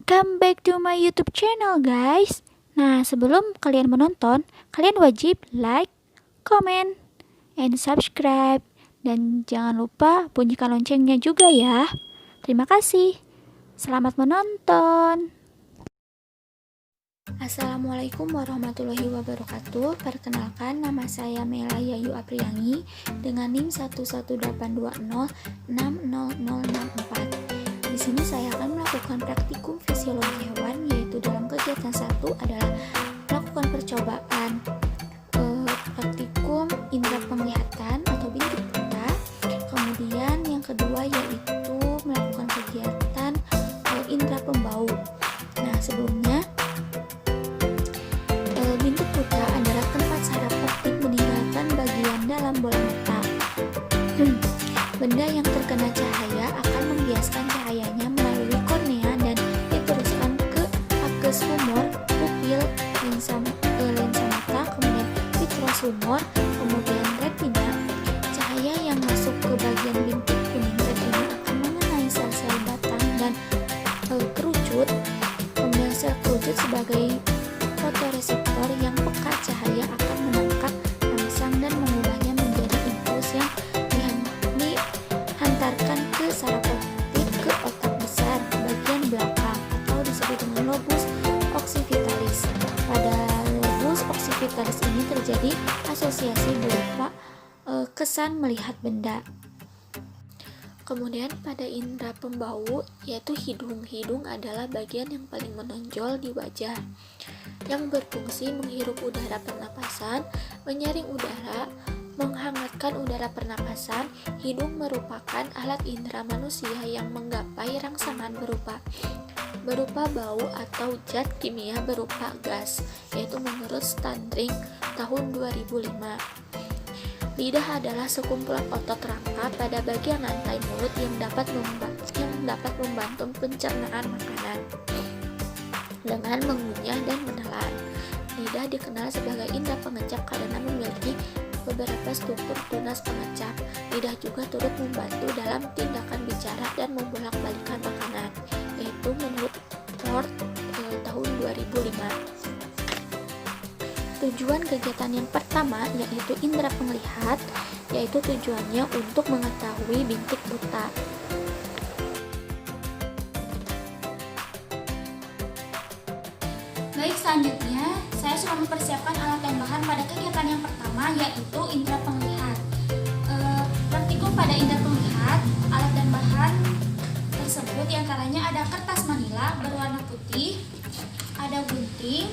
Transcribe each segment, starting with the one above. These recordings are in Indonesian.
Welcome back to my YouTube channel, guys. Nah, sebelum kalian menonton, kalian wajib like, comment, and subscribe. Dan jangan lupa bunyikan loncengnya juga ya. Terima kasih. Selamat menonton. Assalamualaikum warahmatullahi wabarakatuh. Perkenalkan, nama saya Mela Yayu Apriyangi dengan NIM 11820600064. Di sini saya akan melakukan praktikum fisiologi hewan, yaitu dalam kegiatan 1 adalah melakukan percobaan praktikum indera penglihatan atau bintik buta. Kemudian yang kedua yaitu melakukan kegiatan indera pembau. Nah, sebelumnya bintik buta adalah tempat saraf optik meninggalkan bagian dalam bola mata. Benda yang terkena cahaya akan membiaskan cahayanya melalui kornea dan diteruskan ke aqueous humor, pupil, lensa mata, kemudian vitreous humor, kemudian retina. Cahaya yang masuk ke bagian bintik kuning retina akan mengenai sel-sel batang dan kerucut. Kemudian sel kerucut sebagai fotoreseptor yang peka cahaya akan menangkap, merangsang, dan mengubahnya menjadi impuls yang dihantarkan ke saraf optik ke otak besar bagian belakang atau disebut dengan lobus occipitalis. Pada lobus occipitalis ini terjadi asosiasi berupa kesan melihat benda. Kemudian pada indera pembau, yaitu hidung. Hidung adalah bagian yang paling menonjol di wajah, yang berfungsi menghirup udara pernapasan, menyaring udara, menghangatkan udara pernapasan. Hidung merupakan alat indera manusia yang menggapai rangsangan berupa bau atau zat kimia berupa gas, yaitu menurut Standring tahun 2005. Lidah adalah sekumpulan otot rangka pada bagian lantai mulut yang dapat membantu pencernaan makanan dengan mengunyah dan menelan. Lidah dikenal sebagai indera pengecap karena memiliki beberapa struktur tunas pengecap. Lidah juga turut membantu dalam tindakan bicara dan membolak-balikan makanan, yaitu menurut Ford tahun 2005. Tujuan kegiatan yang pertama yaitu indera penglihat, yaitu tujuannya untuk mengetahui bintik buta. Baik, selanjutnya saya sudah mempersiapkan alat dan bahan pada kegiatan yang pertama, yaitu indera penglihat. Praktikum pada indera penglihat, alat dan bahan tersebut diantaranya ada kertas manila berwarna putih, ada gunting,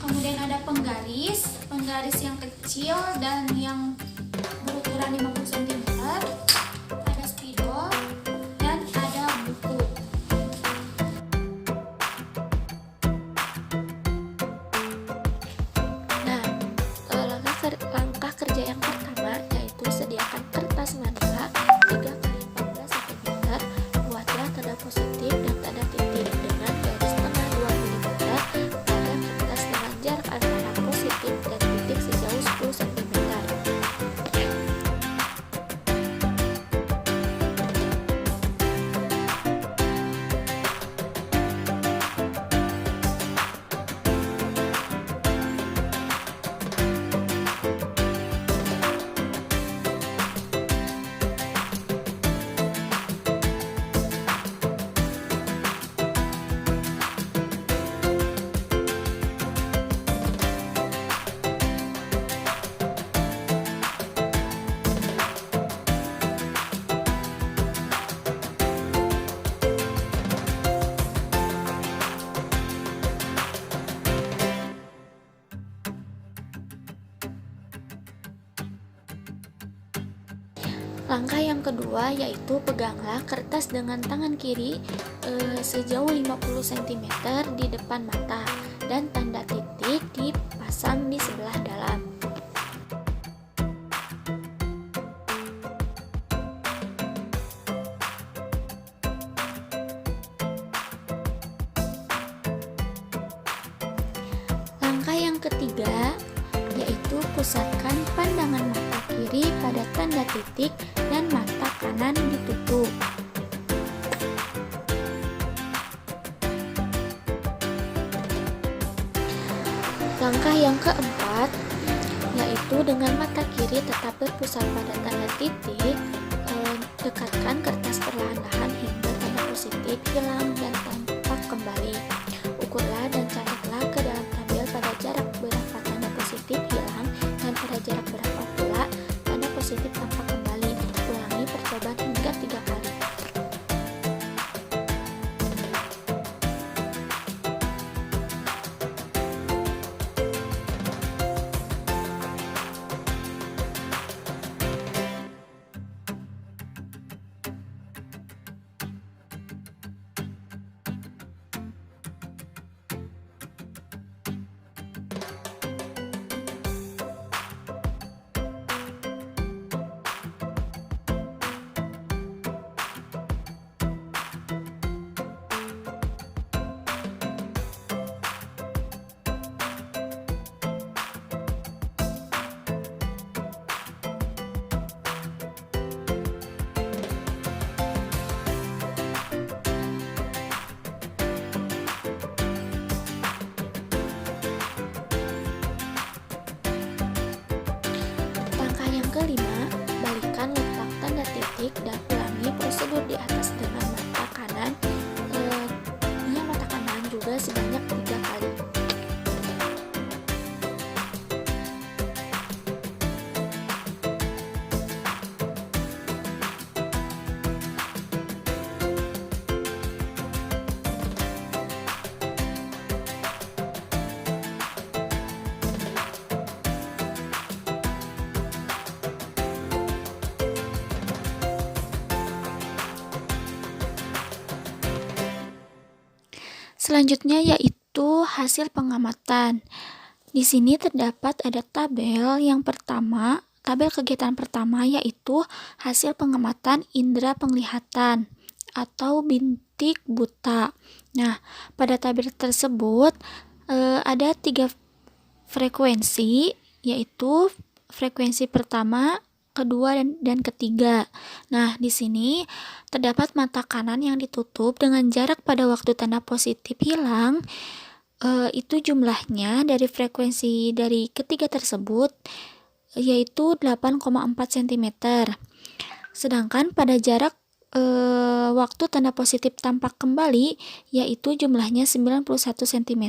kemudian ada penggaris yang kecil dan yang berukuran 50 cm, ada spidol, dan ada buku. Nah, langkah kerja yang pertama yaitu sediakan kertas manila 3x14 cm, buatlah tanda positif dan tanda titik dengan garis tengah 2 mm pada kertas dengan jarak antara positif dan titik sejauh 10 cm. Langkah yang kedua yaitu peganglah kertas dengan tangan kiri sejauh 50 cm di depan mata dan tanda titik dipasang di sebelah dalam. Langkah yang ketiga yaitu pusatkan pandangan mata kiri pada tanda titik dan mata kanan ditutup. Langkah yang keempat yaitu dengan mata kiri tetap berpusat pada tanda titik, dekatkan kertas perlahan-lahan hingga tanda positif hilang dan tampak kembali. Ukurlah dan catatlah ke dalam tabel pada jarak berapa tanda positif hilang dan pada jarak berapa pula tanda positif tampak kembali. Ulangi percobaan hingga 3 kali. Langkah yang kelima, balikan letak tanda titik dan ulangi prosedur di atas dengan mata kanan juga sebanyak 3 kali. Selanjutnya yaitu hasil pengamatan. Di sini terdapat ada tabel yang pertama, tabel kegiatan pertama yaitu hasil pengamatan indera penglihatan atau bintik buta. Nah, pada tabel tersebut ada 3 frekuensi, yaitu frekuensi pertama, kedua, dan ketiga. Nah, di sini terdapat mata kanan yang ditutup dengan jarak pada waktu tanda positif hilang, itu jumlahnya dari frekuensi dari ketiga tersebut yaitu 8,4 cm. Sedangkan pada jarak waktu tanda positif tampak kembali yaitu jumlahnya 91 cm.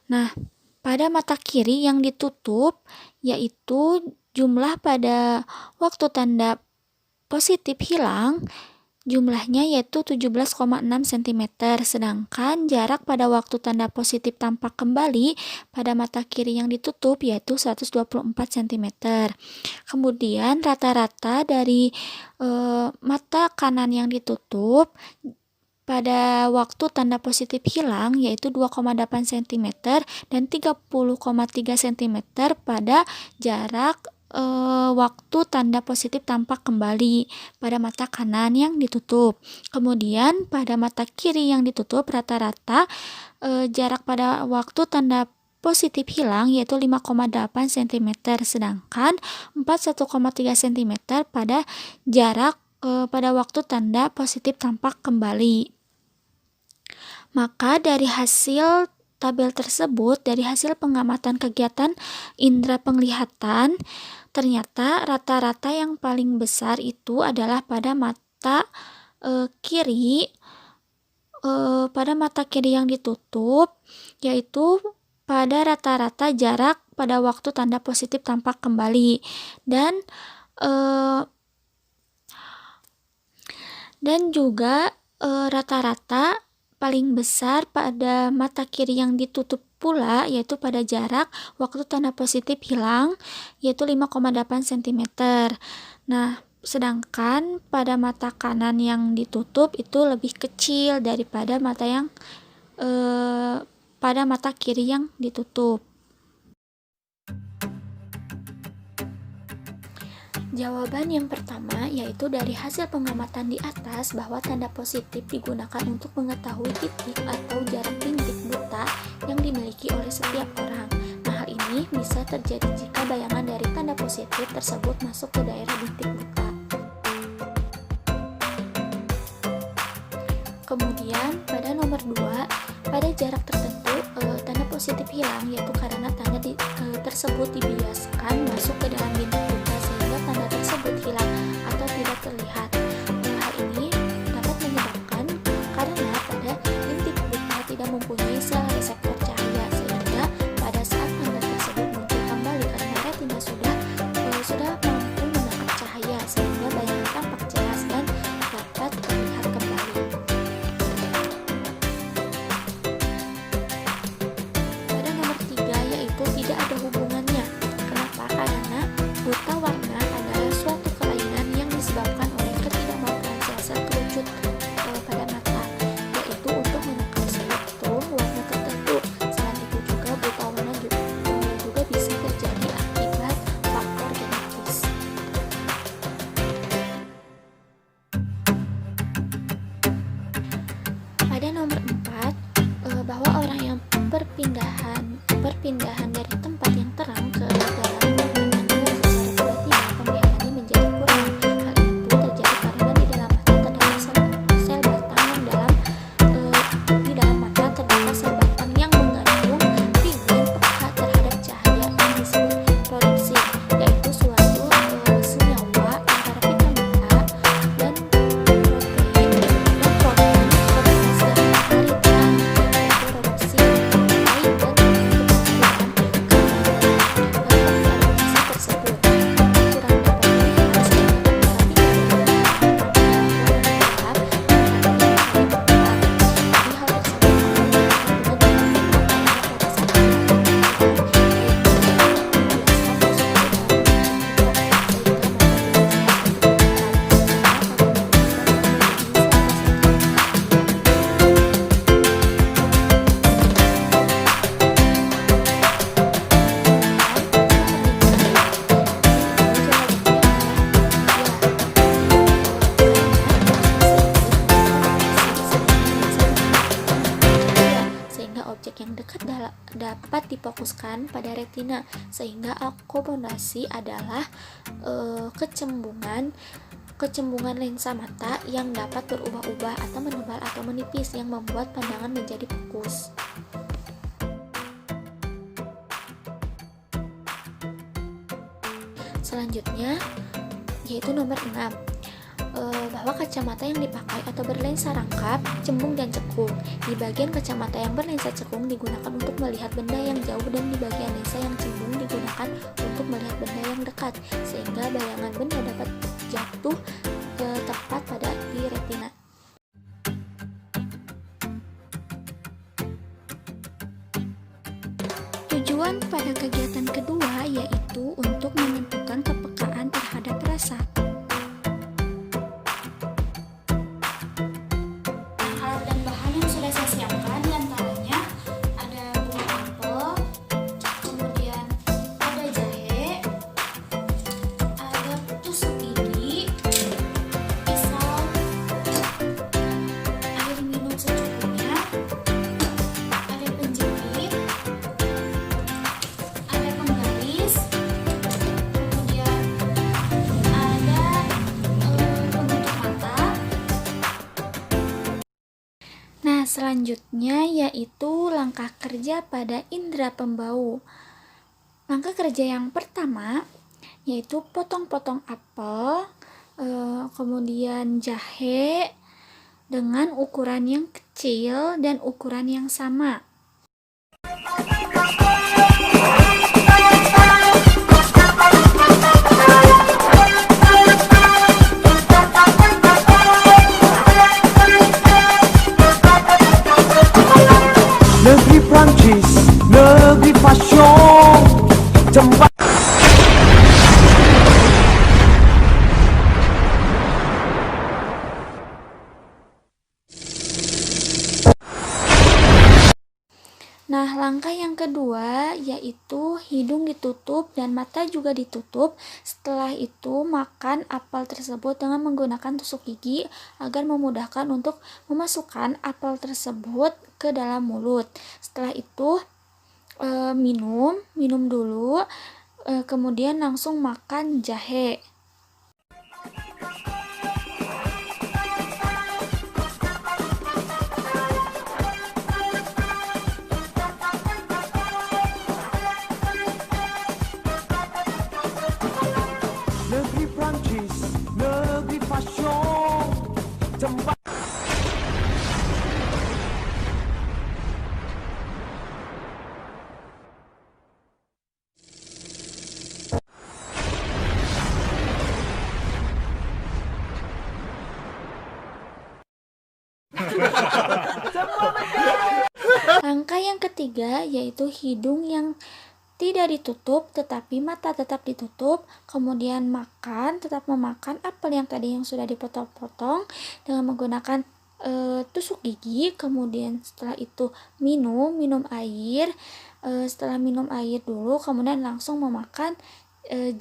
Nah, pada mata kiri yang ditutup yaitu jumlah pada waktu tanda positif hilang jumlahnya yaitu 17,6 cm, sedangkan jarak pada waktu tanda positif tampak kembali pada mata kiri yang ditutup yaitu 124 cm. Kemudian rata-rata dari mata kanan yang ditutup pada waktu tanda positif hilang yaitu 2,8 cm dan 30,3 cm pada jarak waktu tanda positif tampak kembali pada mata kanan yang ditutup. Kemudian pada mata kiri yang ditutup rata-rata jarak pada waktu tanda positif hilang yaitu 5,8 cm, sedangkan 41,3 cm pada jarak pada waktu tanda positif tampak kembali. Maka dari hasil tabel tersebut, dari hasil pengamatan kegiatan indera penglihatan, ternyata rata-rata yang paling besar itu adalah pada mata kiri, pada mata kiri yang ditutup, yaitu pada rata-rata jarak pada waktu tanda positif tampak kembali, dan juga rata-rata paling besar pada mata kiri yang ditutup pula yaitu pada jarak waktu tanda positif hilang yaitu 5,8 cm. Nah, sedangkan pada mata kanan yang ditutup itu lebih kecil daripada pada mata kiri yang ditutup. Jawaban yang pertama yaitu dari hasil pengamatan di atas bahwa tanda positif digunakan untuk mengetahui titik atau jarak bintik buta yang dimiliki oleh setiap orang. Nah, hal ini bisa terjadi jika bayangan dari tanda positif tersebut masuk ke daerah bintik buta. Kemudian pada nomor 2, pada jarak tertentu tanda positif hilang, yaitu karena tanda tersebut dibiasakan masuk ke dalam bintang buta sehingga tanda tersebut hilang atau tidak terlihat. Hal ini dapat menyebabkan karena pada inti buta tidak mempunyai sel reseptor cahaya, sehingga pada saat tanda tersebut muncul kembali karena retina sudah mampu menangkap cahaya, sehingga bayangan tampak jelas dan dapat terlihat kembali. Pada nomor 3 yaitu tidak ada hubungannya. Kenapa? Karena buta warna adalah suatu kelainan yang disebabkan oleh ketidakmampuan sel-sel kerucut pada mata, yaitu untuk menangkap spektrum warna tertentu. Selain itu juga buta warna juga bisa terjadi akibat faktor genetis. Pada nomor 4, bahwa orang yang perpindahan dari tempat yang terang ke dalam ruangan gelap secara tiba-tiba penglihatannya menjadi kurang. Hal itu terjadi karena di dalam mata terdapat sel batang yang mengandung pigmen peka terhadap cahaya yang disebut rodopsin, yaitu suatu senyawa antara vitamin A dan protein berproses dari terang, yaitu rodopsin. Objek yang dekat dapat difokuskan pada retina, sehingga akomodasi adalah kecembungan lensa mata yang dapat berubah-ubah atau menebal atau menipis yang membuat pandangan menjadi fokus. Selanjutnya yaitu nomor 6, bahwa kacamata yang dipakai atau berlensa rangkap, cembung dan cekung. Di bagian kacamata yang berlensa cekung digunakan untuk melihat benda yang jauh, dan di bagian lensa yang cembung digunakan untuk melihat benda yang dekat, sehingga bayangan benda dapat jatuh tepat pada di retina. Tujuan pada kegiatan kedua yaitu untuk menentukan kepekaan terhadap rasa. Saya siapkan diantaranya ada buah apel, kemudian ada jahe, ada tusuk gigi, pisau, air minum secukupnya, ada penjepit, ada penggaris, kemudian ada penutup mata. Nah, selanjutnya yaitu langkah kerja pada indera pembau. Langkah kerja yang pertama yaitu potong-potong apel, kemudian jahe dengan ukuran yang kecil dan ukuran yang sama. Negeri Prancis, negeri fashion, tempat Nah, langkah yang kedua yaitu hidung ditutup dan mata juga ditutup. Setelah itu, makan apel tersebut dengan menggunakan tusuk gigi agar memudahkan untuk memasukkan apel tersebut ke dalam mulut. Setelah itu, minum dulu, kemudian langsung makan jahe. Langkah yang ketiga yaitu hidung yang tidak ditutup tetapi mata tetap ditutup, kemudian makan, tetap memakan apel yang tadi yang sudah dipotong-potong dengan menggunakan tusuk gigi. Kemudian setelah itu minum air. Setelah minum air dulu, kemudian langsung memakan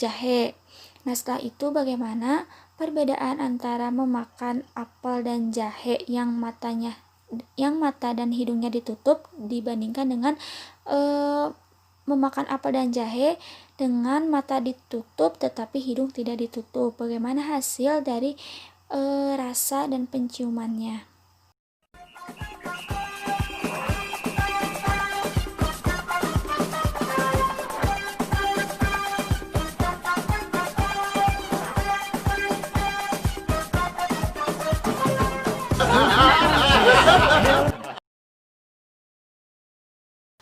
jahe. Nah, setelah itu bagaimana perbedaan antara memakan apel dan jahe yang mata dan hidungnya ditutup dibandingkan dengan memakan apel dan jahe dengan mata ditutup tetapi hidung tidak ditutup? Bagaimana hasil dari rasa dan penciumannya?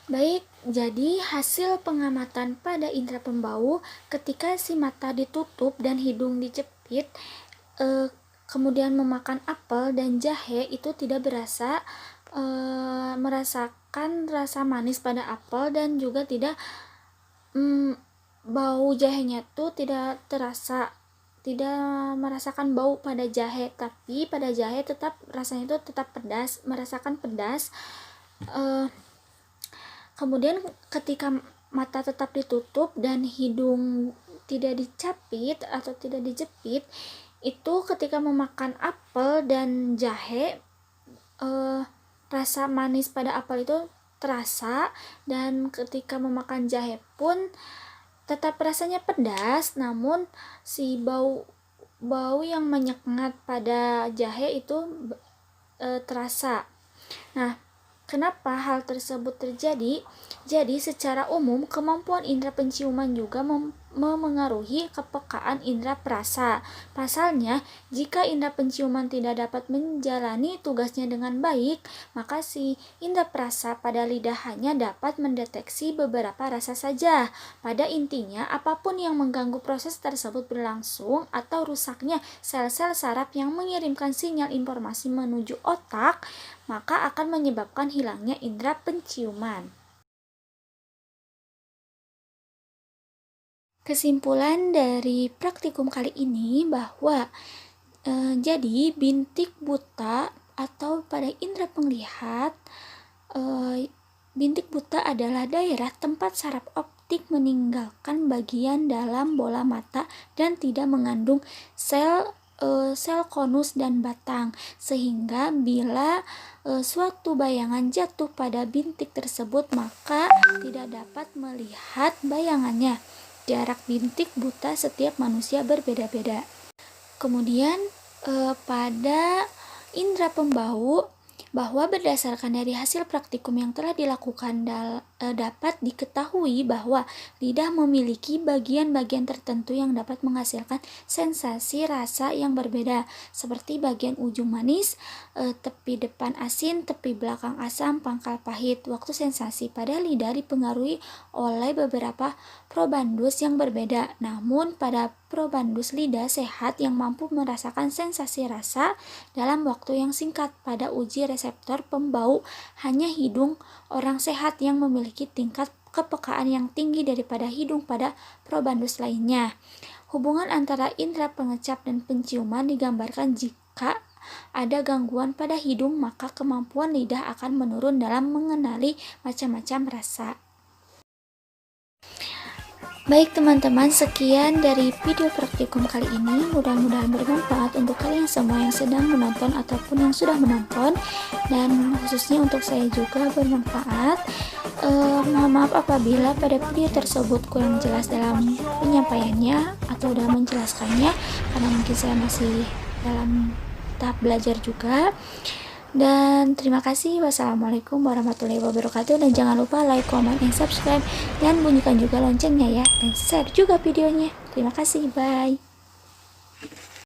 Baik, jadi hasil pengamatan pada indera pembau ketika si mata ditutup dan hidung dijepit, kemudian memakan apel dan jahe itu tidak merasakan rasa manis pada apel dan juga tidak bau jahenya tuh tidak terasa, tidak merasakan bau pada jahe, tapi pada jahe tetap rasanya itu tetap pedas, merasakan pedas. Kemudian ketika mata tetap ditutup dan hidung tidak dicapit atau tidak dijepit, itu ketika memakan apel dan jahe, rasa manis pada apel itu terasa, dan ketika memakan jahe pun tetap rasanya pedas, namun si bau yang menyengat pada jahe itu terasa. Nah, kenapa hal tersebut terjadi? Jadi secara umum kemampuan indera penciuman juga memengaruhi kepekaan indera perasa. Pasalnya, jika indera penciuman tidak dapat menjalani tugasnya dengan baik, maka si indera perasa pada lidah hanya dapat mendeteksi beberapa rasa saja. Pada intinya, apapun yang mengganggu proses tersebut berlangsung atau rusaknya sel-sel saraf yang mengirimkan sinyal informasi menuju otak, maka akan menyebabkan hilangnya indera penciuman. Kesimpulan dari praktikum kali ini bahwa jadi bintik buta atau pada indera penglihat, bintik buta adalah daerah tempat saraf optik meninggalkan bagian dalam bola mata dan tidak mengandung sel konus dan batang, sehingga bila suatu bayangan jatuh pada bintik tersebut maka tidak dapat melihat bayangannya. Jarak bintik buta setiap manusia berbeda-beda. Kemudian pada indera pembau, bahwa berdasarkan dari hasil praktikum yang telah dilakukan dapat diketahui bahwa lidah memiliki bagian-bagian tertentu yang dapat menghasilkan sensasi rasa yang berbeda, seperti bagian ujung manis, tepi depan asin, tepi belakang asam, pangkal pahit. Waktu sensasi pada lidah dipengaruhi oleh beberapa probandus yang berbeda. Namun pada probandus lidah sehat yang mampu merasakan sensasi rasa dalam waktu yang singkat. Pada uji reseptor pembau, hanya hidung orang sehat yang memiliki tingkat kepekaan yang tinggi daripada hidung pada probandus lainnya. Hubungan antara indera pengecap dan penciuman digambarkan jika ada gangguan pada hidung, maka kemampuan lidah akan menurun dalam mengenali macam-macam rasa. Baik teman-teman, sekian dari video praktikum kali ini. Mudah-mudahan bermanfaat untuk kalian semua yang sedang menonton ataupun yang sudah menonton, dan khususnya untuk saya juga bermanfaat. Mohon maaf apabila pada video tersebut kurang jelas dalam penyampaiannya atau dalam menjelaskannya, karena mungkin saya masih dalam tahap belajar juga. Dan terima kasih. Wassalamualaikum warahmatullahi wabarakatuh. Dan jangan lupa like, comment, dan subscribe, dan bunyikan juga loncengnya ya, dan share juga videonya. Terima kasih, bye.